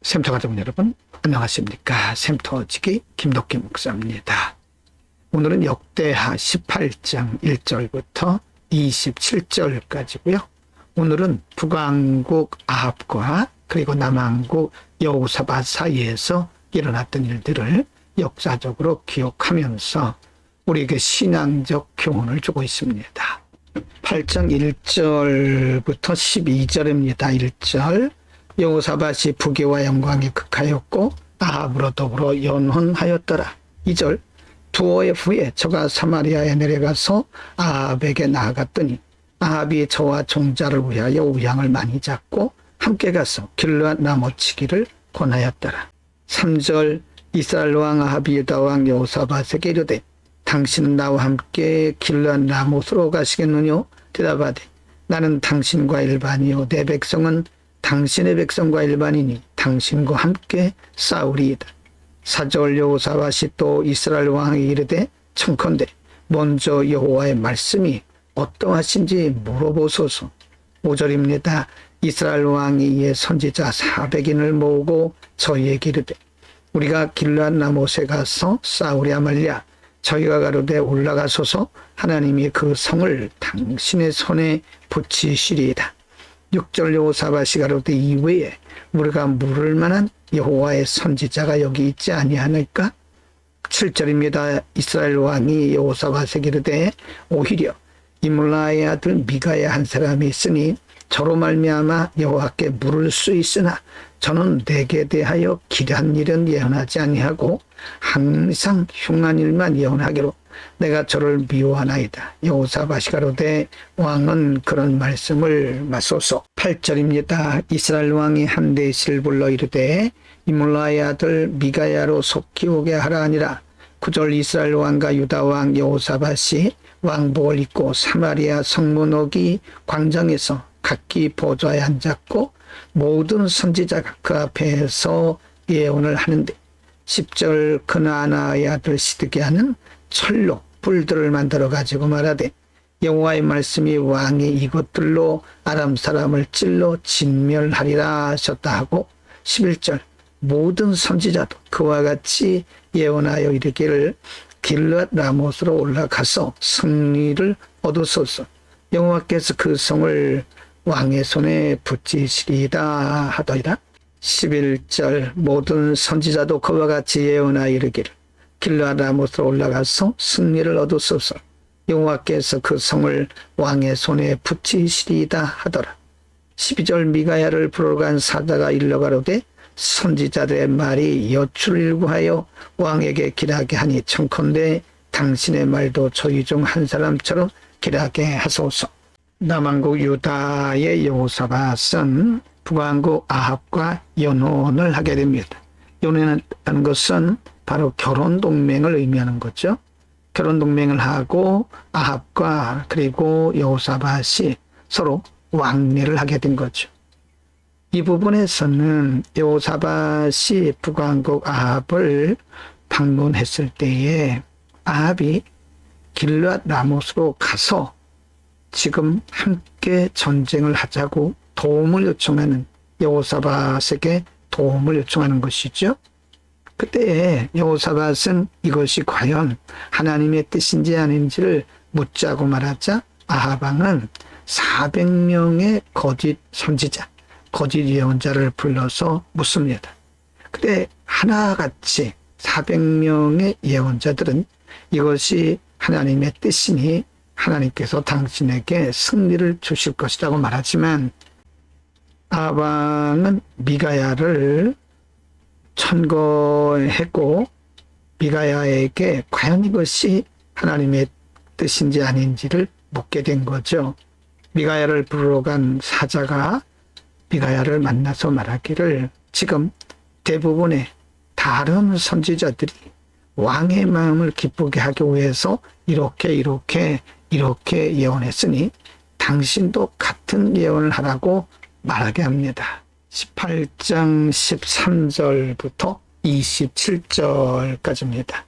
샘터 가족 여러분, 안녕하십니까? 샘터지기 김덕기 목사입니다. 오늘은 역대하 18장 1절부터 27절까지고요. 오늘은 북왕국 아합과 그리고 남왕국 여호사밧 사이에서 일어났던 일들을 역사적으로 기억하면서 우리에게 신앙적 교훈을 주고 있습니다. 8장 1절부터 12절입니다. 1절, 여호사밧이 부귀와 영광이 극하였고 아합으로 더불어 연혼하였더라. 2절, 두어 후에 저가 사마리아에 내려가서 아합에게 나아갔더니 아합이 저와 종자를 위하여 우양을 많이 잡고 함께 가서 길르앗 나무치기를 권하였더라. 3절, 이스라엘 왕 아합이 유다 왕 여호사밧에게 이르되 당신은 나와 함께 길르앗 나못으로 가시겠느냐? 대답하되 나는 당신과 일반이요 내 백성은 당신의 백성과 일반이니 당신과 함께 싸우리이다. 4절, 여호사밧이 또 이스라엘 왕에게 이르되 청컨대 먼저 여호와의 말씀이 어떠하신지 물어보소서. 5절입니다. 이스라엘 왕이 이에 선지자 400인을 모으고 저희에게 이르되 우리가 길르앗 나못에 가서 싸우랴 말랴. 저희가 가로되 올라가소서. 하나님이 그 성을 당신의 손에 붙이시리이다. 6절, 여호사밧이 가로되 이외에 우리가 물을 만한 여호와의 선지자가 여기 있지 아니하니까? 7절입니다. 이스라엘 왕이 여호사밧에게 이르되 오히려 이물라의 아들 미가야 한 사람이 있으니 저로 말미암아 여호와께 물을 수 있으나 저는 내게 대하여 기이한 일은 예언하지 아니하고 항상 흉한 일만 예언하기로 내가 저를 미워하나이다. 여호사밧이 가로되 왕은 그런 말씀을 마소서. 8절입니다. 이스라엘 왕이 한데시를 불러 이르되 이물라의 아들 미가야로 속히 오게 하라 하니라. 9절, 이스라엘 왕과 유다 왕 여호사밧이 왕복을 입고 사마리아 성문옥이 광장에서 각기 보좌에 앉았고 모든 선지자가 그 앞에서 예언을 하는데 10절, 그나아나의 아들 시드기야는 철로 불들을 만들어 가지고 말하되 여호와의 말씀이 왕이 이것들로 아람 사람을 찔러 진멸하리라 하셨다 하고 11절, 모든 선지자도 그와 같이 예언하여 이르기를 길르앗 라못으로 올라가서 승리를 얻으소서. 여호와께서 그 성을 왕의 손에 붙이시리이다 하더이다. 11절, 모든 선지자도 그와 같이 예언하여 이르기를 길르앗 라못으로 올라가서 승리를 얻으소서. 여호와께서 그 성을 왕의 손에 붙이시리이다 하더라. 12절, 미가야를 부르러 간 사자가 일러 가로되 선지자들의 말이 여출을 일구하여 왕에게 길하게 하니 청컨대 당신의 말도 저희 중 한 사람처럼 길하게 하소서. 남왕국 유다의 여호사밧은 북왕국 아합과 연혼을 하게 됩니다. 연혼이라는 것은 바로 결혼 동맹을 의미하는 거죠. 결혼 동맹을 하고 아합과 그리고 여호사밧이 서로 왕래를 하게 된 거죠. 이 부분에서는 여호사밧이 북왕국 아합을 방문했을 때에 아합이 길르앗 라못으로 가서 지금 함께 전쟁을 하자고 도움을 요청하는, 여호사밧에게 도움을 요청하는 것이죠. 그때 여호사밧은 이것이 과연 하나님의 뜻인지 아닌지를 묻자고 말하자 아합 왕은 400명의 거짓 선지자, 거짓 예언자를 불러서 묻습니다. 근데 하나같이 400명의 예언자들은 이것이 하나님의 뜻이니 하나님께서 당신에게 승리를 주실 것이라고 말하지만 아합 왕은 미가야를 천거했고 미가야에게 과연 이것이 하나님의 뜻인지 아닌지를 묻게 된 거죠. 미가야를 부르러 간 사자가 미가야를 만나서 말하기를 지금 대부분의 다른 선지자들이 왕의 마음을 기쁘게 하기 위해서 이렇게 예언했으니 당신도 같은 예언을 하라고 말하게 합니다. 18장 13절부터 27절까지입니다.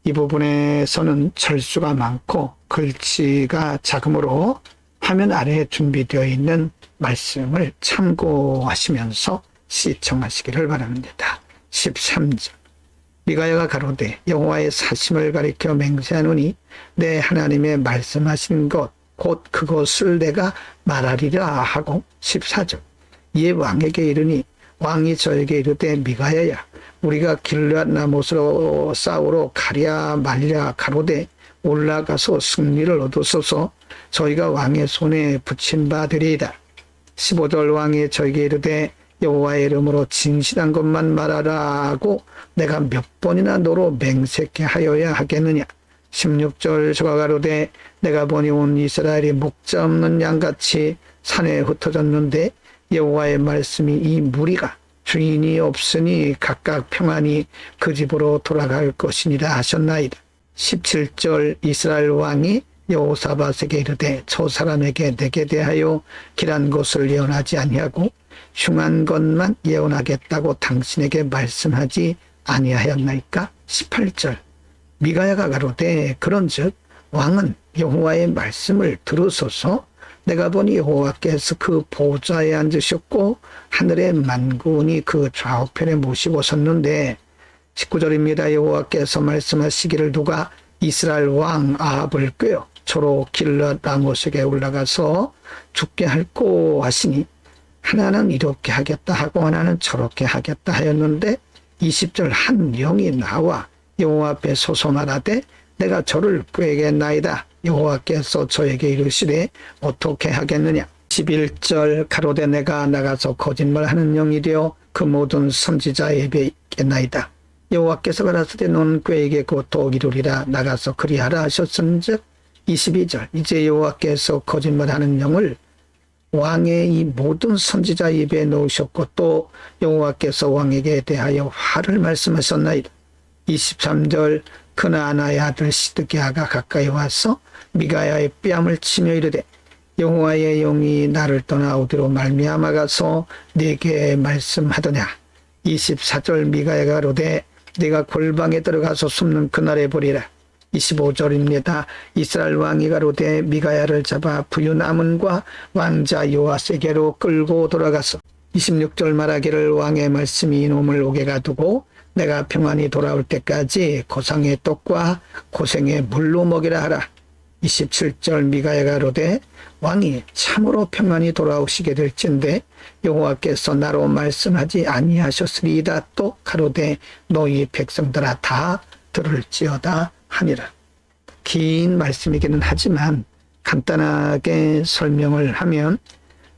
이 부분에서는 철수가 많고 글씨가 작으므로 화면 아래에 준비되어 있는 말씀을 참고하시면서 시청하시기를 바랍니다. 13절 미가야가 가로되 여호와의 사심을 가리켜 맹세하노니 내 하나님의 말씀하신 것 곧 그것을 내가 말하리라 하고 14절 이에 왕에게 이르니 왕이 저에게 이르되 미가야야 우리가 길앗 라못으로 싸우러 가랴 말랴 가로되 올라가서 승리를 얻으소서 저희가 왕의 손에 붙인 바 되리이다. 15절 왕이 저에게 이르되 여호와의 이름으로 진실한 것만 말하라 하고 내가 몇 번이나 너로 맹세케 하여야 하겠느냐. 16절 저가 가로되 내가 보니 온 이스라엘이 목자 없는 양같이 산에 흩어졌는데 여호와의 말씀이 이 무리가 주인이 없으니 각각 평안히 그 집으로 돌아갈 것이니라 하셨나이다. 17절 이스라엘 왕이 여호사밧에게 이르되 저 사람에게 내게 대하여 길한 것을 예언하지 아니하고 흉한 것만 예언하겠다고 당신에게 말씀하지 아니하였나이까. 18절 미가야가 가로되 그런즉 왕은 여호와의 말씀을 들으소서 내가 보니 여호와께서 그 보좌에 앉으셨고 하늘의 만군이 그 좌우편에 모시고 섰는데 19절입니다. 여호와께서 말씀하시기를 누가 이스라엘 왕 아합을 꾀어 저로 길앗 라못에게 올라가서 죽게 할꼬 하시니 하나는 이렇게 하겠다 하고 하나는 저렇게 하겠다 하였는데 20절 한 영이 나와 여호와 앞에 서서 말하되 내가 저를 꾀겠나이다. 여호와께서 저에게 이르시되 어떻게 하겠느냐. 11절 가로되 내가 나가서 거짓말하는 영이 되어 그 모든 선지자 예배에 있겠나이다. 여호와께서 가라사대 너는 꾀에게 곧 이루리라 나가서 그리하라 하셨은즉 22절 이제 여호와께서 거짓말하는 영을 왕의 이 모든 선지자 입에 넣으셨고 또 여호와께서 왕에게 대하여 화를 말씀하셨나이다. 23절 그나아나의 아들 시드기야가 가까이 와서 미가야의 뺨을 치며 이르되 여호와의 영이 나를 떠나 어디로 말미암아 가서 네게 말씀하더냐. 24절 미가야가 가로되 네가 골방에 들어가서 숨는 그날에 보리라. 25절입니다. 이스라엘 왕이 가로되 미가야를 잡아 부윤 아문과 왕자 요아스에게로 끌고 돌아가서 26절 말하기를 왕의 말씀이 이놈을 옥에 가두고 내가 평안히 돌아올 때까지 고상의 떡과 고생의 물로 먹이라 하라. 27절 미가야가 가로되 왕이 참으로 평안히 돌아오시게 될진데 여호와께서 나로 말씀하지 아니하셨으리이다. 또 가로되 너희 백성들아 다 들을지어다 하니라. 긴 말씀이기는 하지만 간단하게 설명을 하면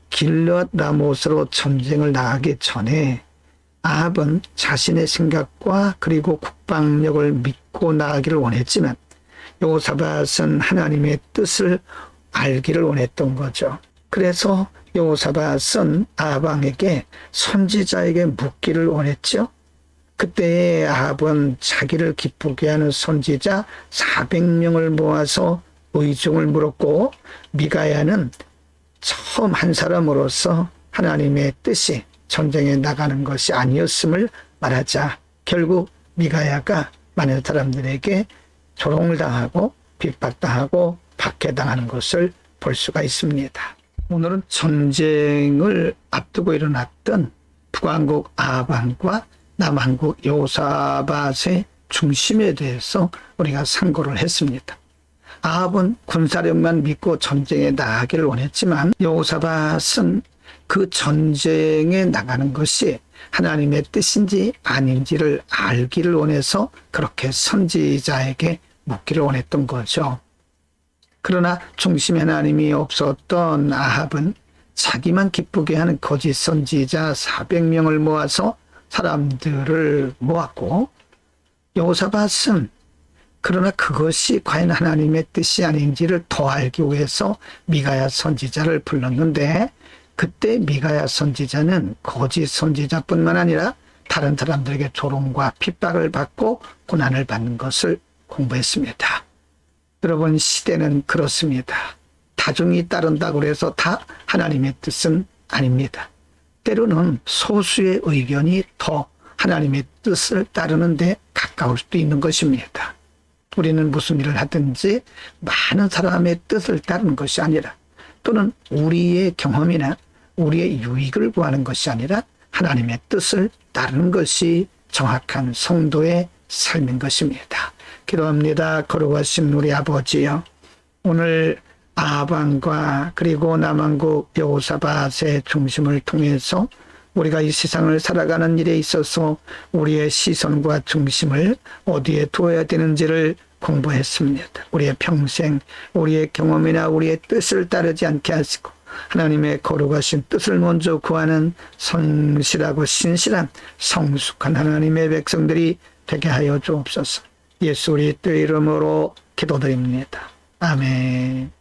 길앗 라못으로 전쟁을 나가기 전에 아합은 자신의 생각과 그리고 국방력을 믿고 나가기를 원했지만 여호사밧은 하나님의 뜻을 알기를 원했던 거죠. 그래서 여호사밧은 아합 왕에게 선지자에게 묻기를 원했죠. 그때의 아합은 자기를 기쁘게 하는 선지자 400명을 모아서 의중을 물었고 미가야는 처음 한 사람으로서 하나님의 뜻이 전쟁에 나가는 것이 아니었음을 말하자 결국 미가야가 많은 사람들에게 조롱을 당하고 핍박당하고 박해당하는 것을 볼 수가 있습니다. 오늘은 전쟁을 앞두고 일어났던 북왕국 아합 왕과 남왕국 여호사밧의 중심에 대해서 우리가 상고를 했습니다. 아합은 군사력만 믿고 전쟁에 나가기를 원했지만 여호사밧은 그 전쟁에 나가는 것이 하나님의 뜻인지 아닌지를 알기를 원해서 그렇게 선지자에게 묻기를 원했던 거죠. 그러나 중심에 하나님이 없었던 아합은 자기만 기쁘게 하는 거짓 선지자 400명을 모아서 사람들을 모았고 여호사밧은 그러나 그것이 과연 하나님의 뜻이 아닌지를 더 알기 위해서 미가야 선지자를 불렀는데 그때 미가야 선지자는 거짓 선지자뿐만 아니라 다른 사람들에게 조롱과 핍박을 받고 고난을 받는 것을 공부했습니다. 여러분 시대는 그렇습니다. 다중이 따른다고 해서 다 하나님의 뜻은 아닙니다. 때로는 소수의 의견이 더 하나님의 뜻을 따르는데 가까울 수도 있는 것입니다. 우리는 무슨 일을 하든지 많은 사람의 뜻을 따르는 것이 아니라 또는 우리의 경험이나 우리의 유익을 구하는 것이 아니라 하나님의 뜻을 따르는 것이 정확한 성도의 삶인 것입니다. 기도합니다. 거룩하신 우리 아버지요, 오늘 아합왕과 그리고 남왕국 여호사밧의 중심을 통해서 우리가 이 세상을 살아가는 일에 있어서 우리의 시선과 중심을 어디에 두어야 되는지를 공부했습니다. 우리의 평생, 우리의 경험이나 우리의 뜻을 따르지 않게 하시고 하나님의 거룩하신 뜻을 먼저 구하는 성실하고 신실한 성숙한 하나님의 백성들이 되게 하여 주옵소서. 예수 그리스도의 이름으로 기도드립니다. 아멘.